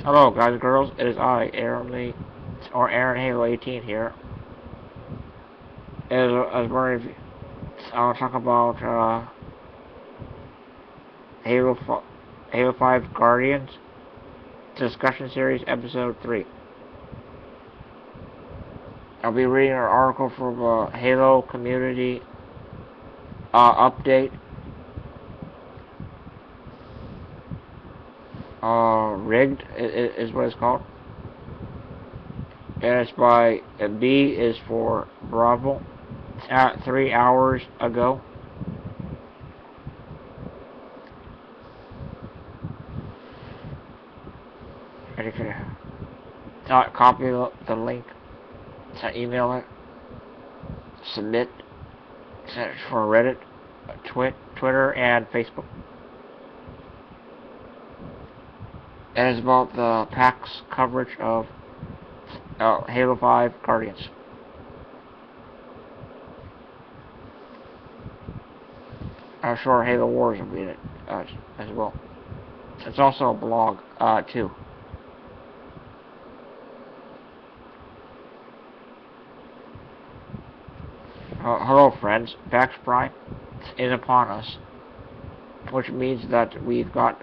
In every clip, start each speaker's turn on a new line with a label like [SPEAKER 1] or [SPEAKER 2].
[SPEAKER 1] Hello guys and girls, it is I, Aaron Lee, or Aaron Halo 18 here. As we're I'll talk about Halo 5 Guardians Discussion Series Episode 3. I'll be reading an article from Halo Community Update. Rigged is what it's called. And it's by B is for Bravo. 3 hours ago. And you can copy the link, email it, submit, send it for Reddit, Twitter, and Facebook. And it's about the PAX coverage of Halo 5 Guardians. I'm sure Halo Wars will be in it as well. It's also a blog too. Hello friends, PAX Prime is upon us, which means that we've got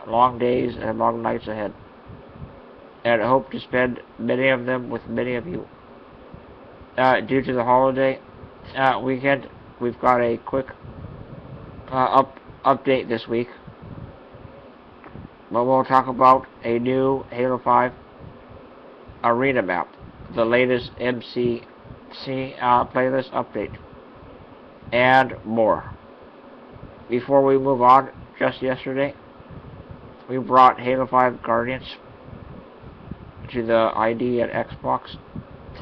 [SPEAKER 1] long days and long nights ahead, and I hope to spend many of them with many of you. Due to the holiday weekend, we've got a quick update this week. But we'll talk about a new Halo 5 arena map, the latest MCC playlist update, and more. Before we move on, just yesterday, we brought Halo 5 Guardians to the ID at Xbox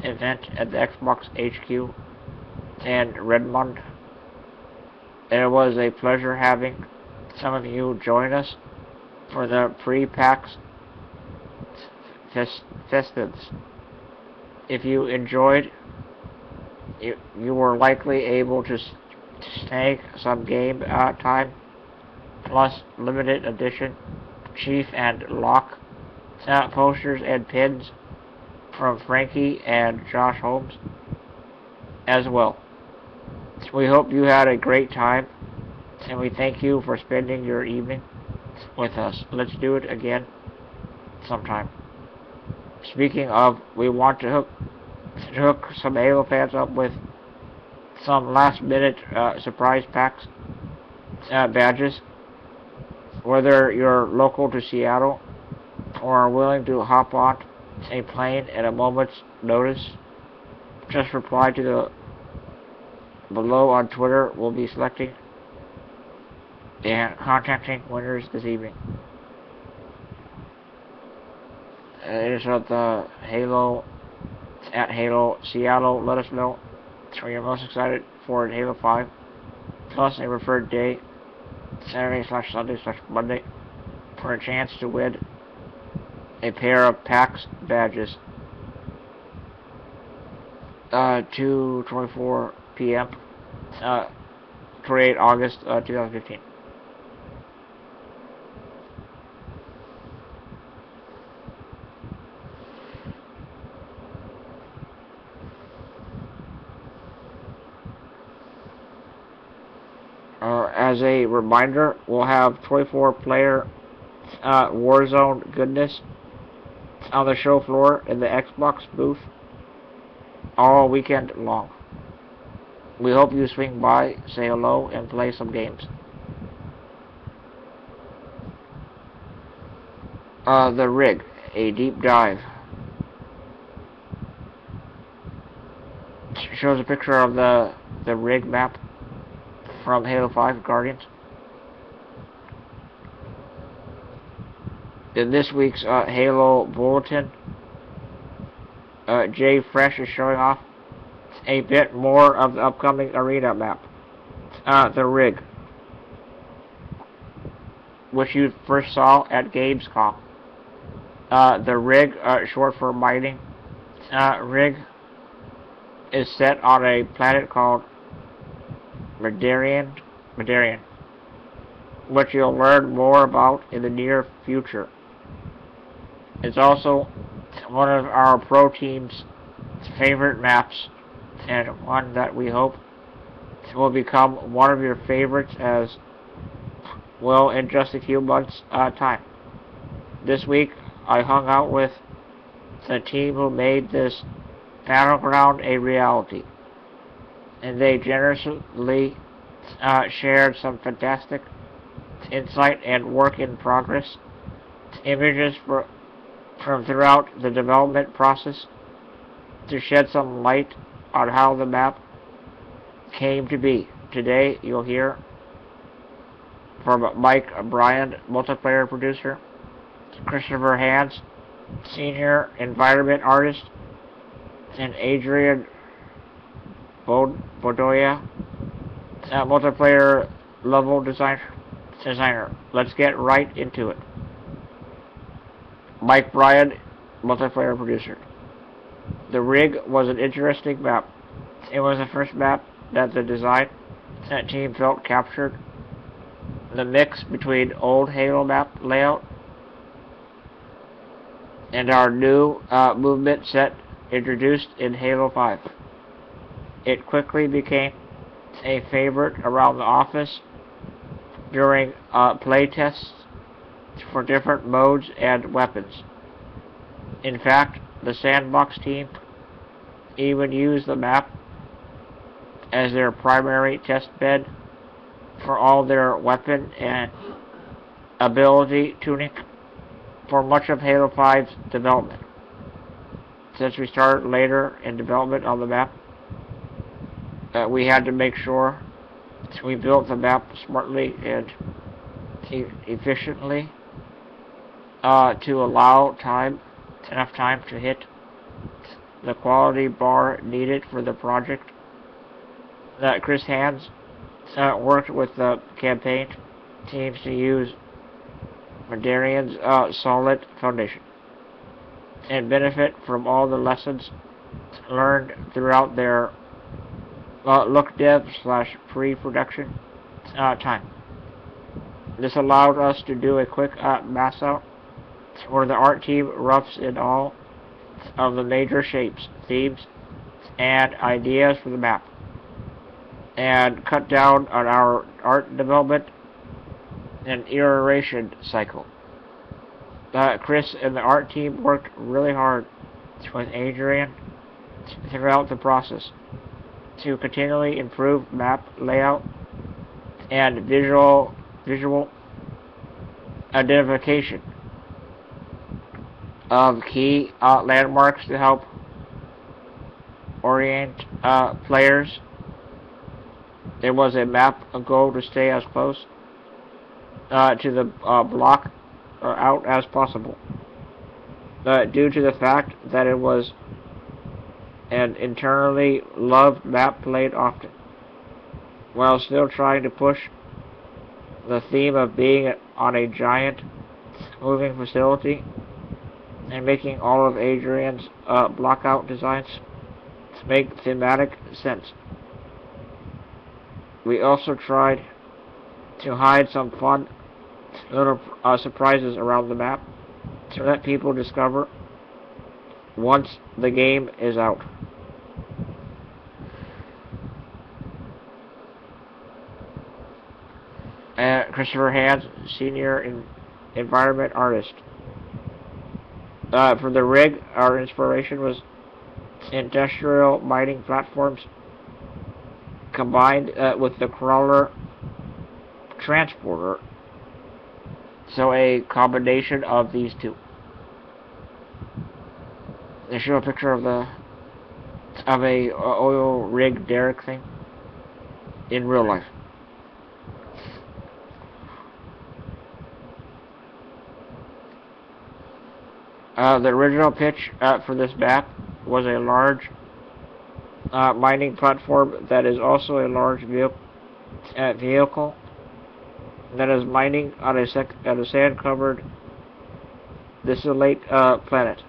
[SPEAKER 1] event at the Xbox HQ in Redmond. And it was a pleasure having some of you join us for the pre-PAX festives. If you enjoyed, you were likely able to snag some game time, plus limited edition Chief and Locke posters and pins from Frankie and Josh Holmes as well. We hope you had a great time, and we thank you for spending your evening with us. Let's do it again sometime. Speaking of, we want to hook some Halo fans up with some last-minute surprise packs, badges. Whether you're local to Seattle or are willing to hop on a plane at a moment's notice, just reply to the below on Twitter. We'll be selecting and contacting winners this evening. It is at the Halo Seattle. Let us know where you're most excited for Halo 5, plus a referred day, Saturday/Sunday/Monday, for a chance to win a pair of PAX badges. 2:24 p.m. 28 August 2015. As a reminder, we'll have 24-player Warzone goodness on the show floor in the Xbox booth all weekend long. We hope you swing by, say hello, and play some games. The rig, a deep dive. Shows a picture of the rig map from Halo 5 Guardians. In this week's Halo Bulletin, Jay Fresh is showing off a bit more of the upcoming arena map, the rig, which you first saw at Gamescom. The rig, short for mining, rig is set on a planet called Medarian, which you'll learn more about in the near future. It's also one of our pro team's favorite maps, and one that we hope will become one of your favorites as well in just a few months' time. This week, I hung out with the team who made this battleground a reality, and they generously shared some fantastic insight and work in progress images from throughout the development process to shed some light on how the map came to be. Today, you'll hear from Mike Bryan, multiplayer producer, Christopher Hans, senior environment artist, and Adrian Bodoya, multiplayer level designer. Let's get right into it. Mike Bryan, multiplayer producer. The rig was an interesting map. It was the first map that the design team felt captured the mix between old Halo map layout and our new movement set introduced in Halo 5. It quickly became a favorite around the office during playtests for different modes and weapons. In fact, the Sandbox team even used the map as their primary test bed for all their weapon and ability tuning for much of Halo 5's development. Since we started later in development on the map, we had to make sure we built the map smartly and efficiently to allow enough time to hit the quality bar needed for the project. Chris Hans worked with the campaign teams to use Madarian's solid foundation and benefit from all the lessons learned throughout their look dev / pre-production time. This allowed us to do a quick mass out where the art team roughs in all of the major shapes, themes, and ideas for the map, and cut down on our art development and iteration cycle. Chris and the art team worked really hard with Adrian throughout the process to continually improve map layout and visual identification of key landmarks to help orient players. There was a goal to stay as close to the block out as possible, due to the fact that it was an internally loved map played often, while still trying to push the theme of being on a giant moving facility and making all of Adrian's blockout designs make thematic sense. We also tried to hide some fun little surprises around the map to let people discover once the game is out. Christopher Hans, senior environment artist. For the rig, our inspiration was industrial mining platforms combined with the crawler transporter. So a combination of these two. They show a picture of a oil rig derrick thing in real life. The original pitch for this map was a large mining platform that is also a large vehicle that is mining on a sand-covered, desolate planet.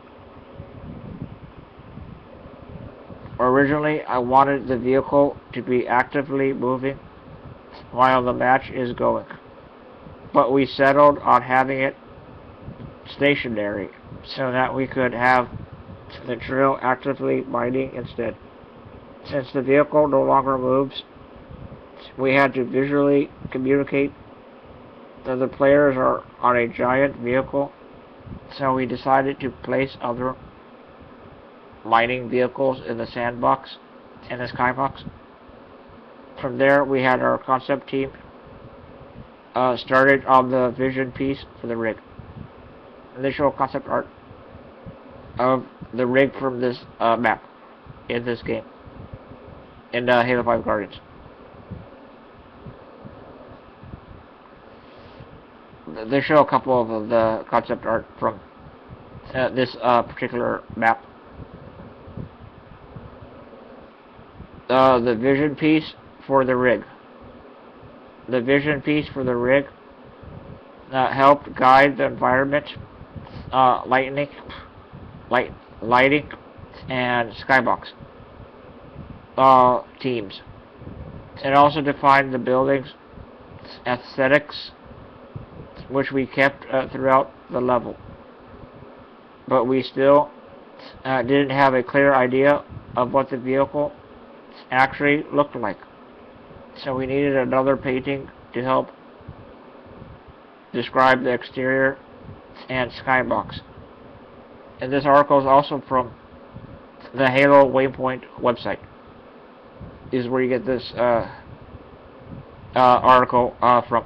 [SPEAKER 1] Originally, I wanted the vehicle to be actively moving while the match is going, but we settled on having it stationary so that we could have the drill actively mining instead. Since the vehicle no longer moves, we had to visually communicate that the players are on a giant vehicle, so we decided to place other mining vehicles in the sandbox, in the skybox. From there, we had our concept team started on the vision piece for the rig. Initial concept art of the rig from this map in this game, in Halo 5 Guardians. They show a couple of the concept art from this particular map. The vision piece for the rig. The vision piece for the rig helped guide the environment, lighting, and skybox teams. It also defined the building's aesthetics, which we kept throughout the level. But we still didn't have a clear idea of what the vehicle actually looked like. So we needed another painting to help describe the exterior and skybox. And this article is also from the Halo Waypoint website. Is where you get this article from.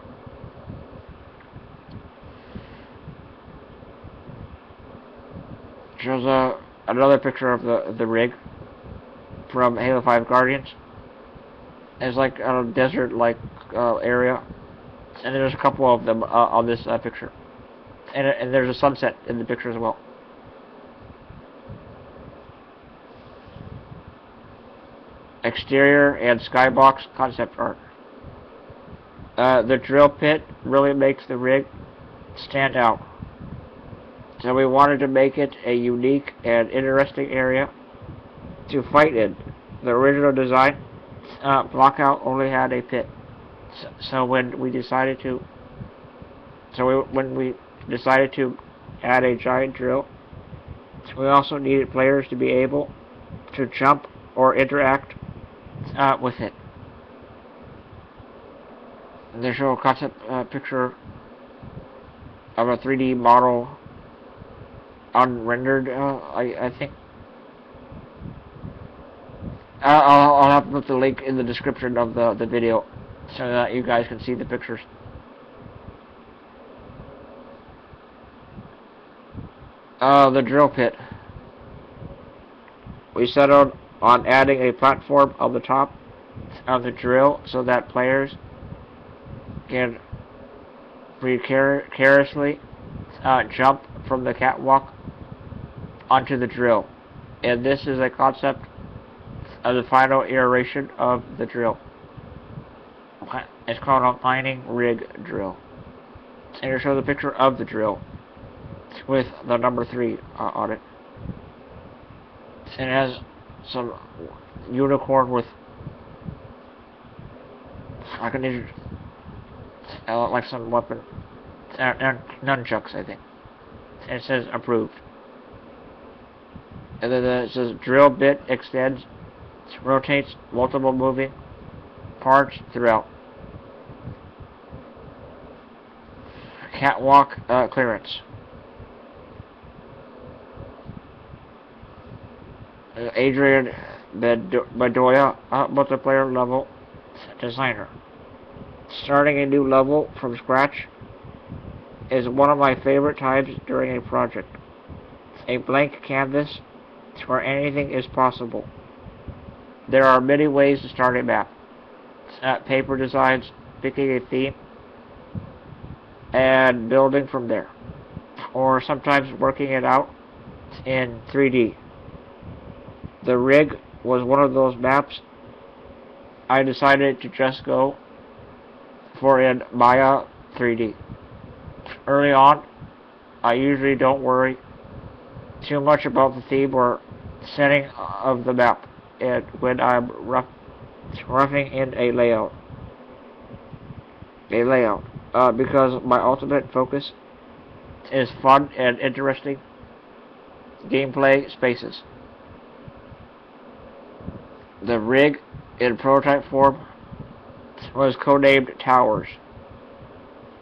[SPEAKER 1] Shows another picture of the rig from Halo 5 Guardians. It's like a desert-like area, and there's a couple of them on this picture, and there's a sunset in the picture as well. Exterior and skybox concept art. The drill pit really makes the rig stand out. So we wanted to make it a unique and interesting area to fight in. The original design, Blockout only had a pit. So when we decided to add a giant drill, we also needed players to be able to jump or interact with it. And they show a concept picture of a 3D model, unrendered, I think. I'll have to put the link in the description of the video so that you guys can see the pictures. The drill pit. We settled on adding a platform on the top of the drill so that players can precariously jump from the catwalk onto the drill. And this is a concept of the final iteration of the drill. It's called a mining rig drill. And it shows a picture of the drill with the number 3 on it. And it has some unicorn with like like some weapon, nunchucks, I think. And it says approved. And then it says drill bit extends, rotates multiple moving parts throughout. Catwalk clearance. Adrian Bedoya, multiplayer level designer. Starting a new level from scratch is one of my favorite times during a project. A blank canvas where anything is possible. There are many ways to start a map. Paper designs, picking a theme, and building from there. Or sometimes working it out in 3D. The rig was one of those maps I decided to just go for in Maya 3D. Early on, I usually don't worry too much about the theme or setting of the map, and when I'm roughing in a layout, because my ultimate focus is fun and interesting gameplay spaces. The rig in prototype form was codenamed Towers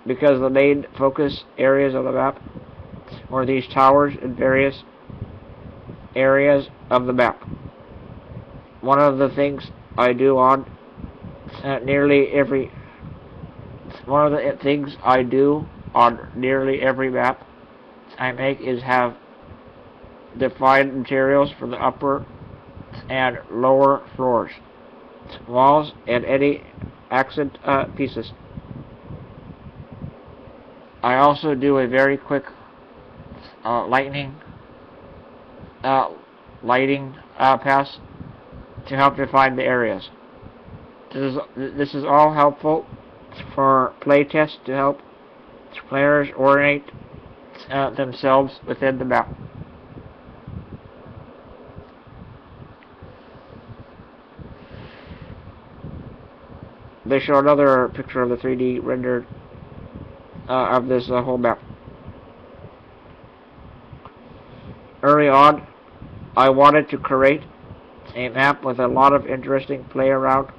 [SPEAKER 1] because the main focus areas of the map were these towers in various areas of the map. One of the things I do on nearly every map I make is have defined materials for the upper and lower floors, walls, and any accent pieces. I also do a very quick lighting pass to help define the areas. This is all helpful for playtests to help players orient themselves within the map. They show another picture of the 3D rendered of this whole map. Early on, I wanted to create a map with a lot of interesting play around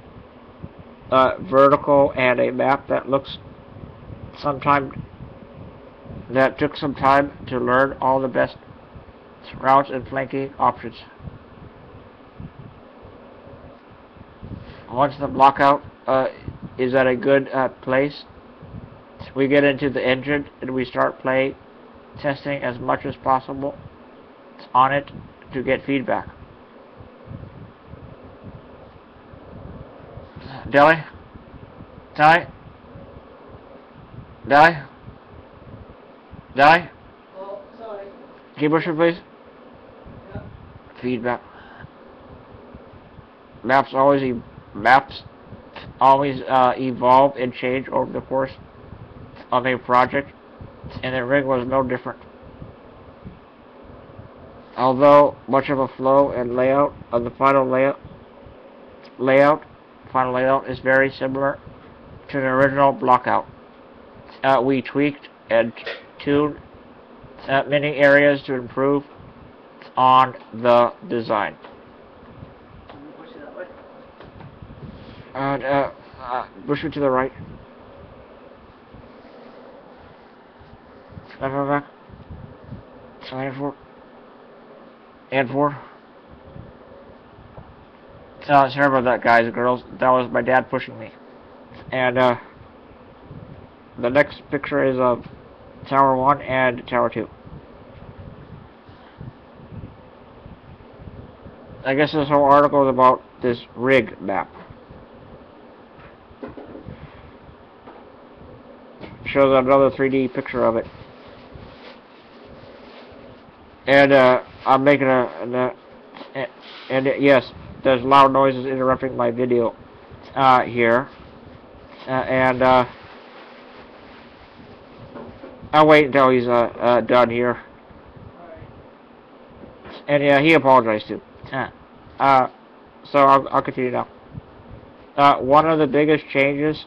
[SPEAKER 1] vertical and a map that took some time to learn all the best routes and flanking options. Once the blockout is at a good place, we get into the engine and we start testing as much as possible on it to get feedback. Deli? Oh, sorry. Can you push it, please? Yep. Feedback. Maps always evolve and change over the course of a project, and the rig was no different. Although much of a flow and layout of the final layout is very similar to the original blockout. We tweaked and tuned many areas to improve on the design. Push it that way. And push it to the right. Back. And four. Sorry about that, guys and girls. That was my dad pushing me. And the next picture is of Tower 1 and Tower 2. I guess this whole article is about this rig map. Shows another 3D picture of it. And I'm making and yes, there's loud noises interrupting my video here. I'll wait until he's done here. And yeah, he apologized too. So I'll continue now. One of the biggest changes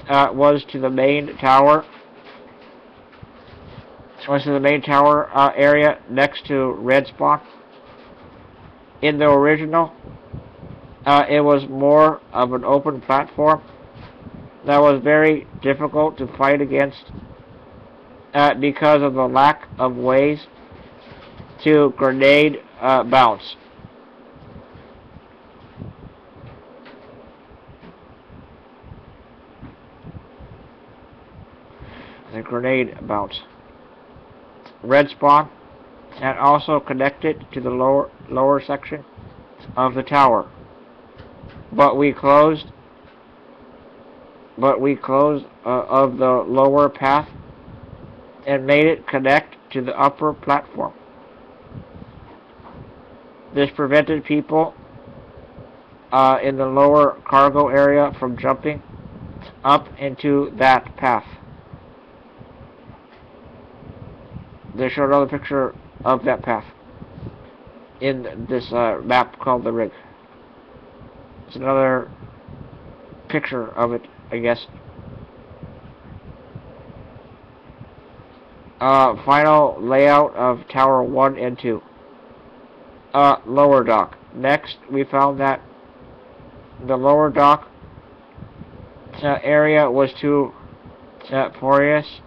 [SPEAKER 1] was to the main tower. Area next to red spawn. In the original, it was more of an open platform that was very difficult to fight against because of the lack of ways to grenade bounce. The grenade bounce. Red spawn and also connected to the lower section of the tower. But we closed of the lower path and made it connect to the upper platform. This prevented people in the lower cargo area from jumping up into that path. They showed another picture of that path in this map called the rig. It's another picture of it, I guess. Final layout of Tower 1 and 2. Lower dock. Next, we found that the lower dock area was too porous,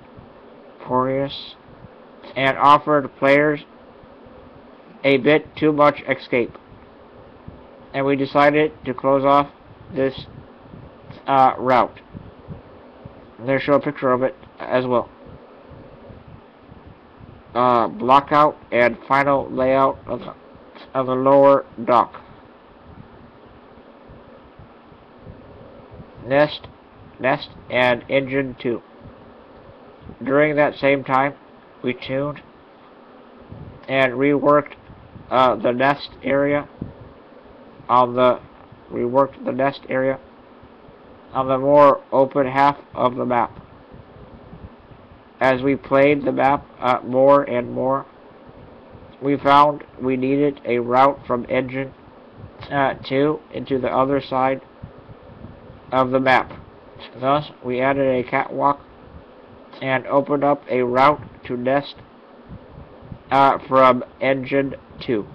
[SPEAKER 1] and offered players a bit too much escape. And we decided to close off this route. And there show a picture of it as well. Blockout and final layout of the lower dock. Nest, and engine 2. During that same time, we tuned and reworked the nest area on the more open half of the map. As we played the map more and more, we found we needed a route from engine 2 into the other side of the map. Thus, we added a catwalk and opened up a route to nest from engine 2.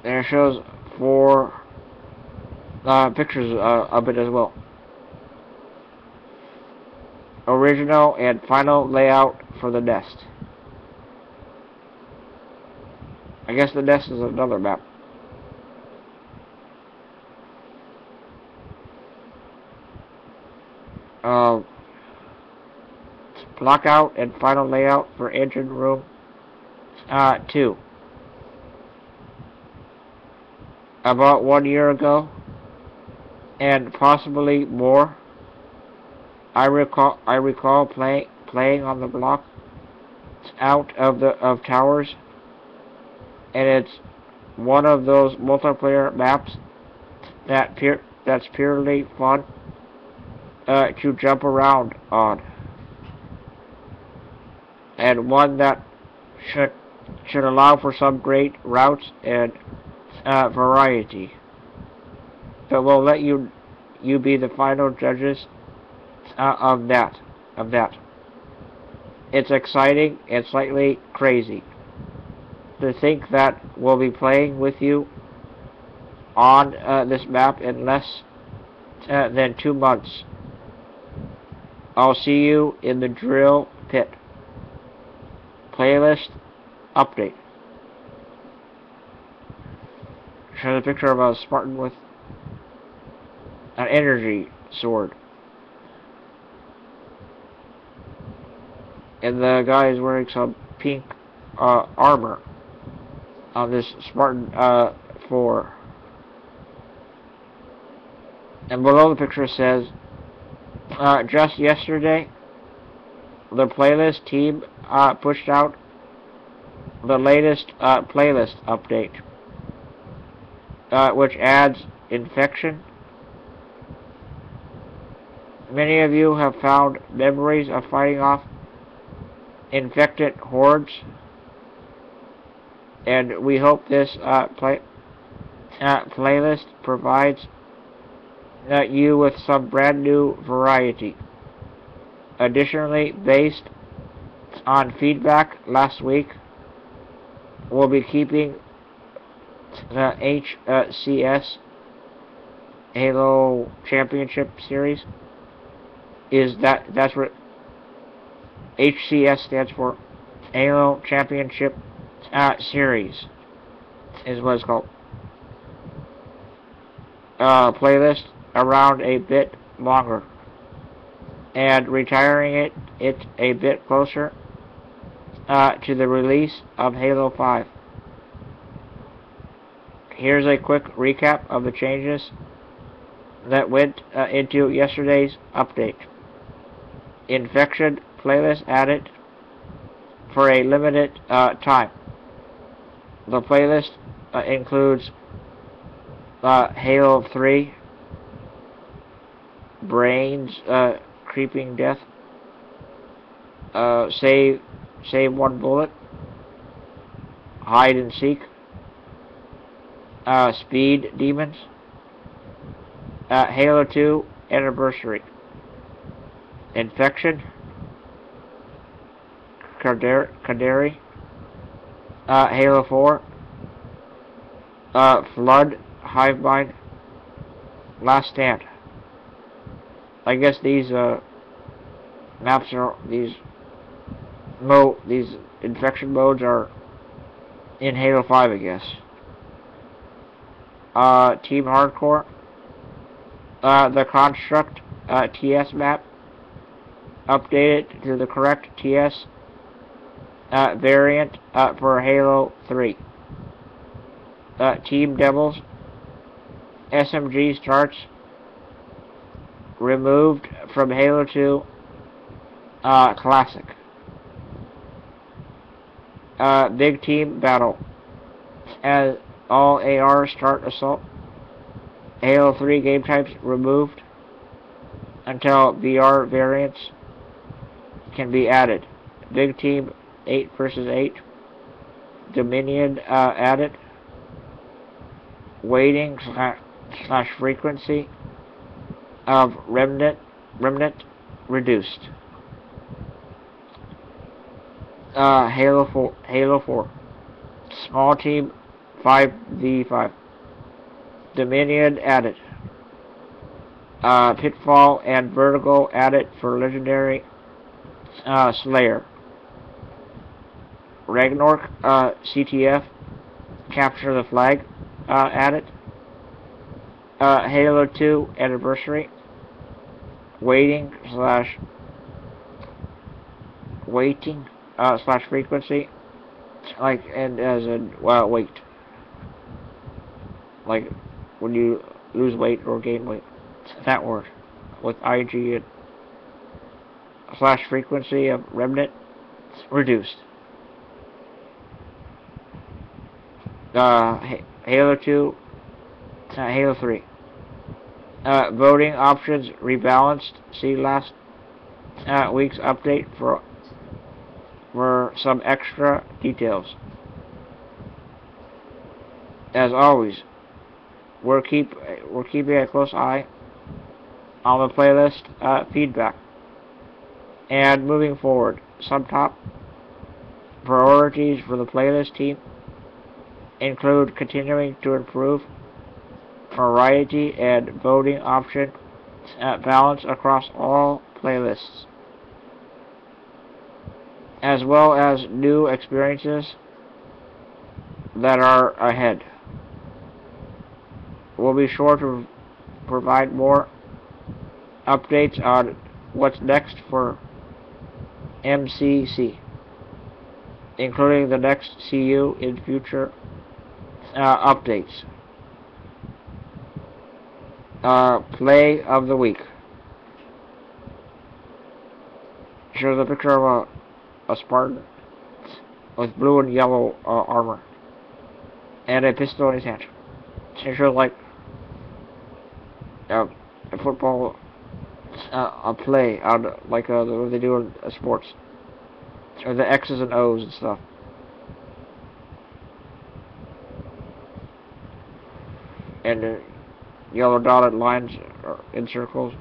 [SPEAKER 1] There shows 4 pictures of it as well. Original and final layout for the nest. I guess the nest is another map. Blockout and final layout for engine room 2. About 1 year ago, and possibly more, I recall playing on the block out of towers, and it's one of those multiplayer maps that's purely fun to jump around on, and one that should allow for some great routes and variety. But we'll let you be the final judges of that. It's exciting and slightly crazy to think that we'll be playing with you on this map in less than 2 months. I'll see you in the drill pit. Playlist update. Show the picture of a Spartan with an energy sword. And the guy is wearing some pink armor on this Spartan 4. And below the picture says, just yesterday, the playlist team pushed out the latest playlist update, which adds infection. Many of you have found memories of fighting off infected hordes, and we hope this playlist provides you with some brand new variety. Additionally, based on feedback last week, we'll be keeping the HCS Halo Championship Series. That's what HCS stands for? Halo Championship Series is what it's called. Playlist around a bit longer, and retiring it a bit closer to the release of Halo 5. Here's a quick recap of the changes that went into yesterday's update. Infection playlist added for a limited time. The playlist includes Halo 3, Brains, Creeping Death, Save One Bullet, Hide and Seek, Speed Demons, Halo 2 Anniversary, Infection, Kaderi, Halo 4, Flood, Hivebind, Last Stand. I guess these maps are these infection modes are in Halo 5, I guess. Team Hardcore, the Construct TS map, updated to the correct TS variant for Halo 3. Team Devils, SMG starts removed from Halo 2 Classic. Big Team Battle, as all AR start assault. Halo 3 game types removed until VR variants can be added. Big Team 8 versus 8. Dominion added. Weighting / frequency of remnant reduced. Halo 4. Small team 5v5. Dominion added. Pitfall and Vertigo added for Legendary Slayer. Ragnarok CTF Capture the Flag added. Halo 2 Anniversary. Weighting / frequency, like, and as in, well, weight, like when you lose weight or gain weight, that word, with IG and / frequency of remnant reduced. Halo 2, Halo 3. Voting options rebalanced. See last week's update for some extra details. As always, we're keeping a close eye on the playlist feedback. And moving forward, some top priorities for the playlist team include continuing to improve variety and voting option balance across all playlists, as well as new experiences that are ahead. We'll be sure to provide more updates on what's next for MCC, including the next CU in future updates. Play of the week. Shows a picture of a Spartan with blue and yellow armor and a pistol in his hand. It shows like a football a play on like what they do in sports, or the X's and O's and stuff. And the yellow dotted lines in circles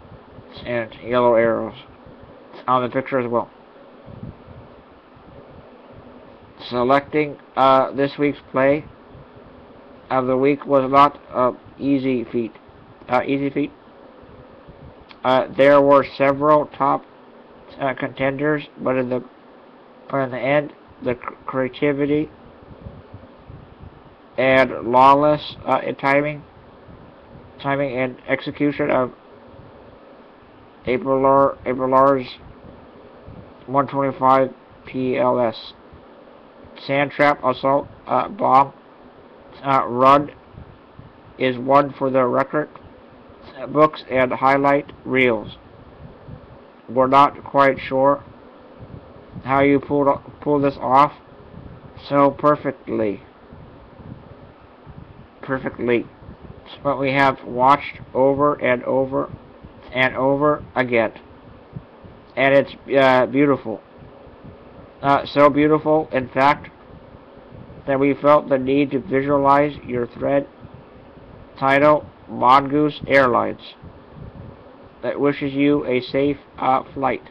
[SPEAKER 1] and yellow arrows on the picture as well. Selecting this week's play of the week was not an easy feat. There were several top contenders, but in the end, the creativity and lawless timing and execution of April's 125 PLS Sand Trap Assault Bomb run is one for the record books and highlight reels. We're not quite sure how you pull this off so perfectly, but we have watched over and over and over again, and it's beautiful. So beautiful, in fact, that we felt the need to visualize your thread title, Mongoose Airlines, that wishes you a safe flight.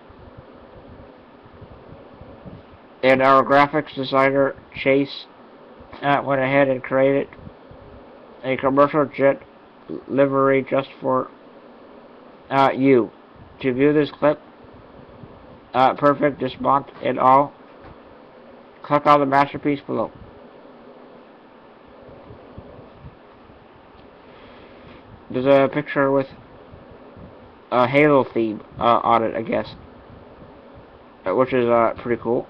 [SPEAKER 1] And our graphics designer, Chase, went ahead and created a commercial jet livery just for you. To view this clip, perfect dismount and all, click on the masterpiece below. There's a picture with a Halo theme on it, I guess, which is pretty cool.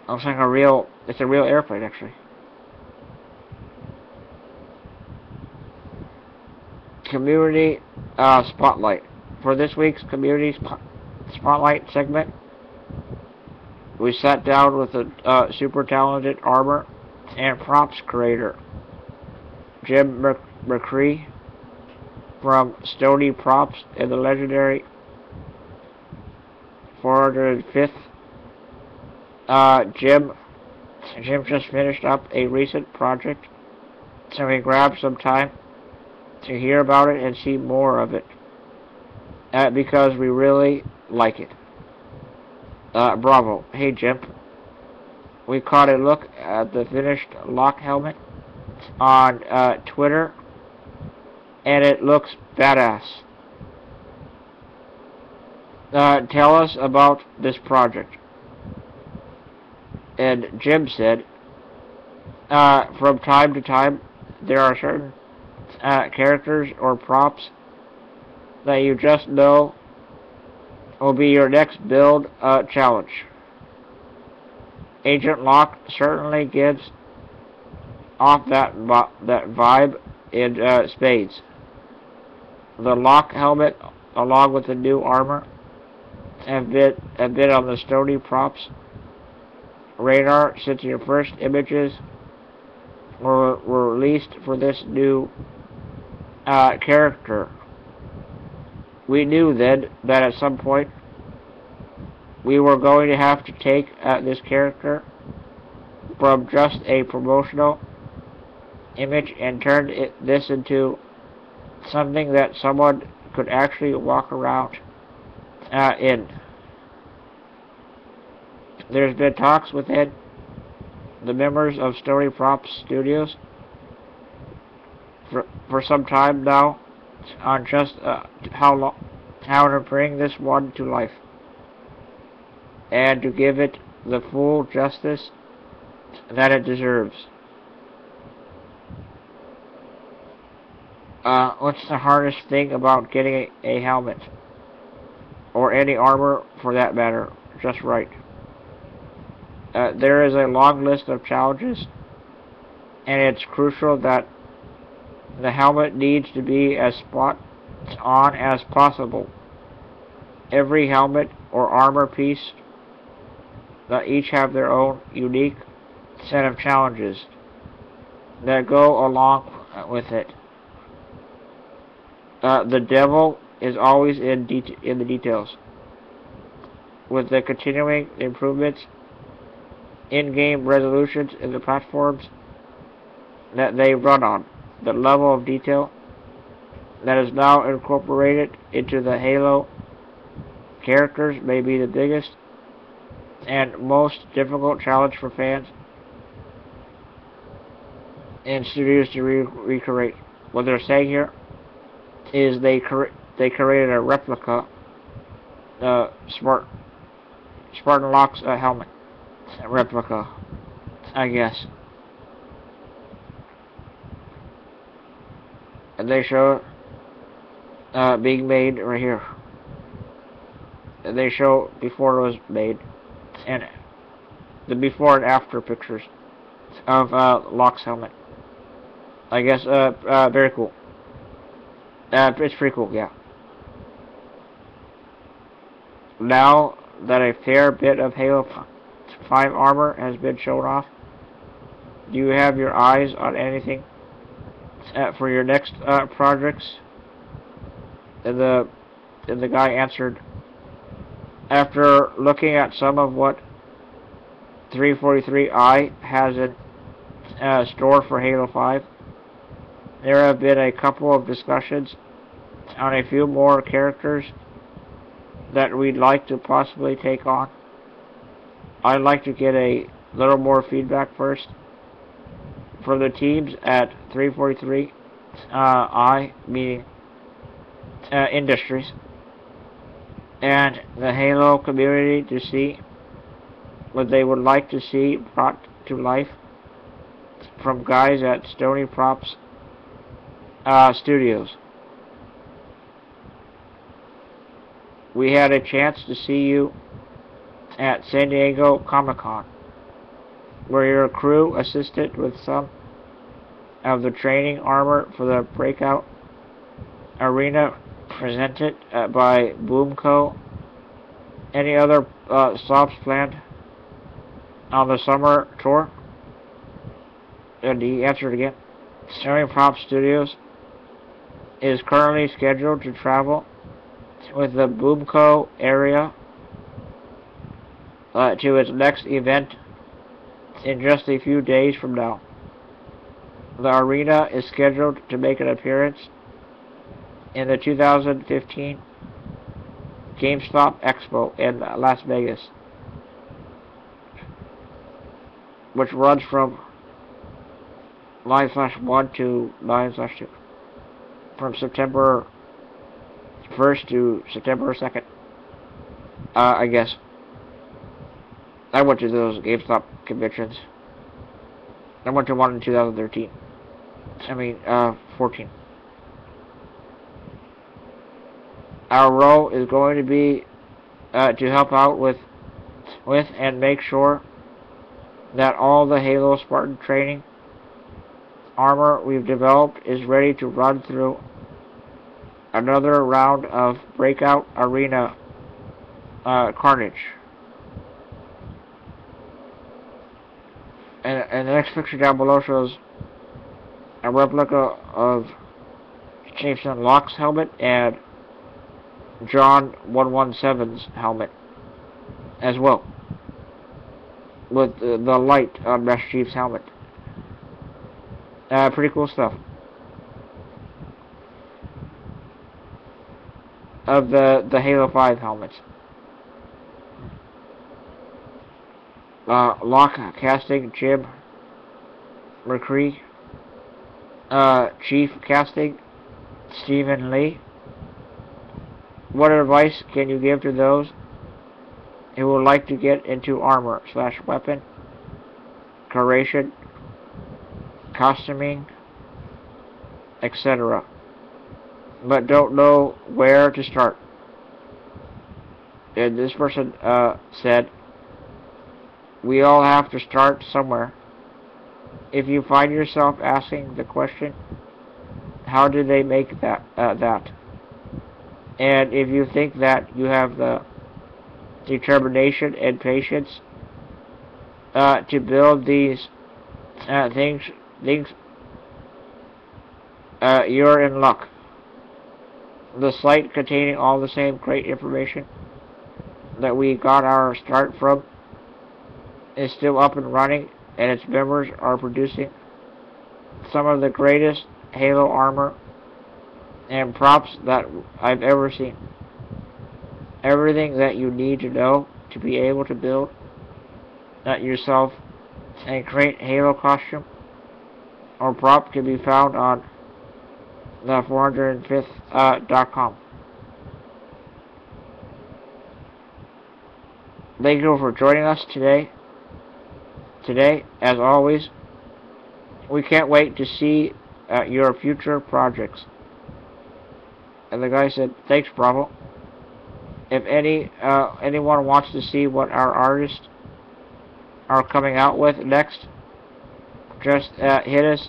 [SPEAKER 1] Looks like it's a real airplane actually. Community Spotlight. For this week's Community Spotlight segment, we sat down with a super talented armor and props creator, Jim McCree from Stony Props and the legendary 405th. Jim just finished up a recent project, so we grabbed some time to hear about it and see more of it, because we really like it. Bravo. Hey Jim, we caught a look at the finished Locke helmet on Twitter, and it looks badass. Tell us about this project. And Jim said, from time to time, there are certain characters or props that you just know will be your next build challenge. Agent Locke certainly gives off that vibe in spades. The Locke helmet, along with the new armor, have been on the Stony Props radar since your first images were released for this new character. We knew then that at some point we were going to have to take this character from just a promotional image and turn this into something that someone could actually walk around in. There's been talks within the members of Stony Props Studios for some time now on just how to bring this one to life and to give it the full justice that it deserves. What's the hardest thing about getting a helmet, or any armor for that matter, just right? There is a long list of challenges, and it's crucial that the helmet needs to be as spot on as possible. Every helmet or armor piece that each have their own unique set of challenges that go along with it. The devil is always in the details. With the continuing improvements, in-game resolutions in the platforms that they run on, the level of detail that is now incorporated into the Halo characters may be the biggest and most difficult challenge for fans and studios to recreate. What they're saying here is they created a replica, Spartan Locke's helmet. Replica, I guess. And they show being made right here. And they show before it was made, and the before and after pictures of Locke's helmet. I guess very cool. It's pretty cool, yeah. Now that a fair bit of Halo 5 armor has been shown off, do you have your eyes on anything for your next projects? And the guy answered, after looking at some of what 343i has in store for Halo 5, there have been a couple of discussions on a few more characters that we'd like to possibly take on. I'd like to get a little more feedback first from the teams at 343 meaning Industries, and the Halo community to see what they would like to see brought to life from guys at Stony Props Studios. We had a chance to see you at San Diego Comic-Con, where your crew assisted with some of the training armor for the Breakout arena presented by Boomco. Any other stops planned on the summer tour? And he answered again. Stony Prop Studios is currently scheduled to travel with the Boomco area to its next event in just a few days from now. The arena is scheduled to make an appearance in the 2015 GameStop Expo in Las Vegas, which runs from 9/1 to 9/2, from September 1st to September 2nd. I guess. I went to those GameStop conventions. I went to one in 2013. 14. Our role is going to be to help out with and make sure that all the Halo Spartan training armor we've developed is ready to run through another round of Breakout Arena carnage. And the next picture down below shows a replica of Spartan Locke's helmet and John 117's helmet as well, with the light on Master Chief's helmet. Pretty cool stuff. Of the Halo 5 helmets. Locke casting Jim McCree. Chief casting Stephen Lee. What advice can you give to those who would like to get into armor / weapon creation, costuming, etc., but don't know where to start? And this person said, we all have to start somewhere. If you find yourself asking the question, how do they make that? And if you think that you have the determination and patience to build these things, you're in luck. The site containing all the same great information that we got our start from is still up and running, and its members are producing some of the greatest Halo armor and props that I've ever seen. Everything that you need to know to be able to build yourself and create Halo costume or prop can be found on the 405th.com. Thank you for joining us today. As always, we can't wait to see your future projects. And the guy said, thanks, Bravo. If anyone wants to see what our artists are coming out with next, just hit us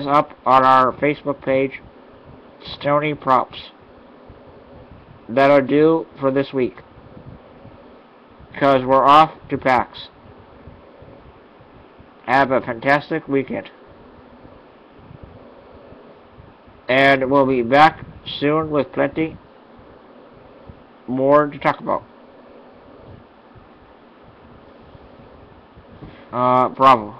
[SPEAKER 1] up on our Facebook page, Stony Props. That'll do for this week, because we're off to PAX. Have a fantastic weekend. And we'll be back soon with plenty more to talk about. Bravo.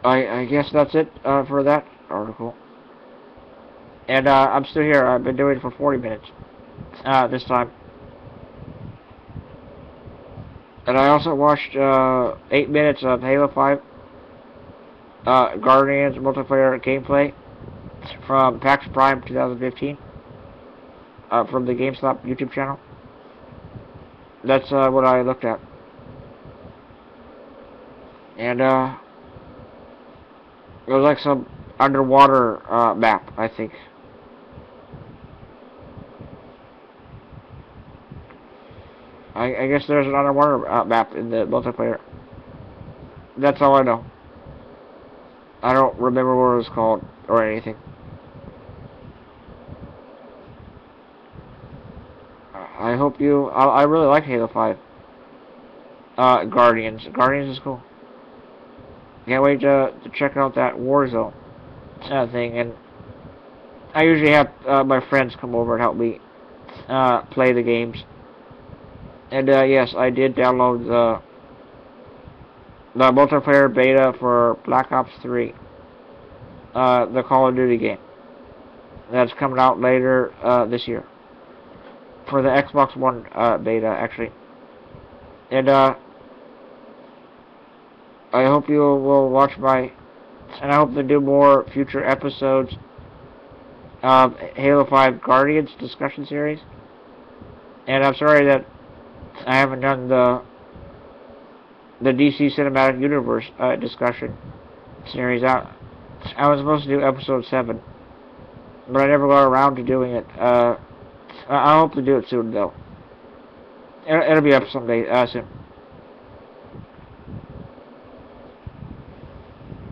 [SPEAKER 1] I guess that's it for that article. And I'm still here. I've been doing it for 40 minutes this time. And I also watched 8 minutes of Halo 5 Guardians multiplayer gameplay from PAX Prime 2015 from the GameStop YouTube channel. That's what I looked at. And it was like some underwater map, I think. I guess there's an underwater map in the multiplayer. That's all I know. I don't remember what it was called or anything. I hope you... I really like Halo 5. Guardians. Guardians is cool. Can't wait to check out that Warzone thing. And I usually have my friends come over and help me play the games. And yes, I did download the multiplayer beta for Black Ops 3, the Call of Duty game. That's coming out later this year. For the Xbox One beta, actually. And I hope you will watch my... And I hope to do more future episodes of Halo 5 Guardians discussion series. And I'm sorry that I haven't done the DC Cinematic Universe discussion series. I was supposed to do episode 7, but I never got around to doing it. I hope to do it soon, though. It'll be up someday soon.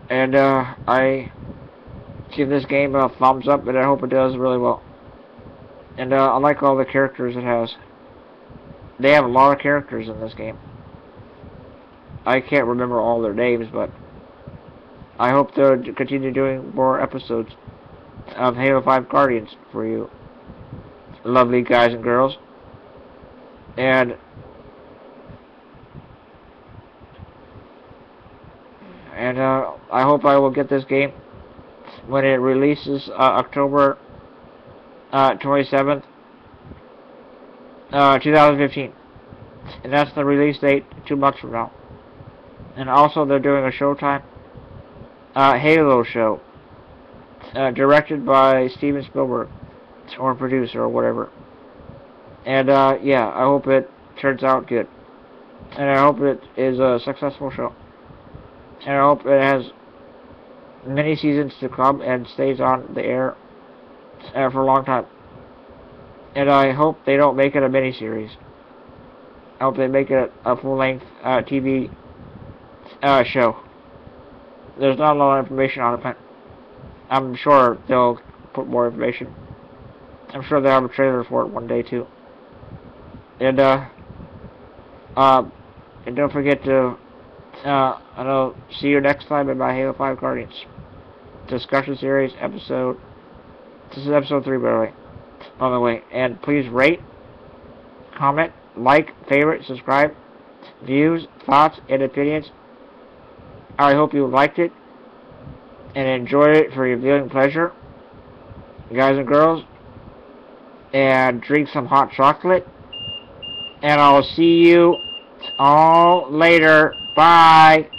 [SPEAKER 1] And I give this game a thumbs up, and I hope it does really well. And I like all the characters it has. They have a lot of characters in this game. I can't remember all their names, but I hope to continue doing more episodes of Halo 5 Guardians for you lovely guys and girls. And I hope I will get this game when it releases October 27th, 2015. And that's the release date 2 months from now. And also they're doing a Showtime Halo show directed by Steven Spielberg, or producer or whatever. And yeah, I hope it turns out good. And I hope it is a successful show. And I hope it has many seasons to come and stays on the air for a long time. And I hope they don't make it a miniseries. I hope they make it a full-length TV show. There's not a lot of information on it, but I'm sure they'll put more information. I'm sure they'll have a trailer for it one day too. And don't forget to I'll see you next time in my Halo 5 Guardians discussion series episode. This is episode 3, by the way. And please rate, comment, like, favorite, subscribe, views, thoughts, and opinions. I hope you liked it and enjoyed it for your viewing pleasure, guys and girls. And drink some hot chocolate. And I'll see you all later. Bye.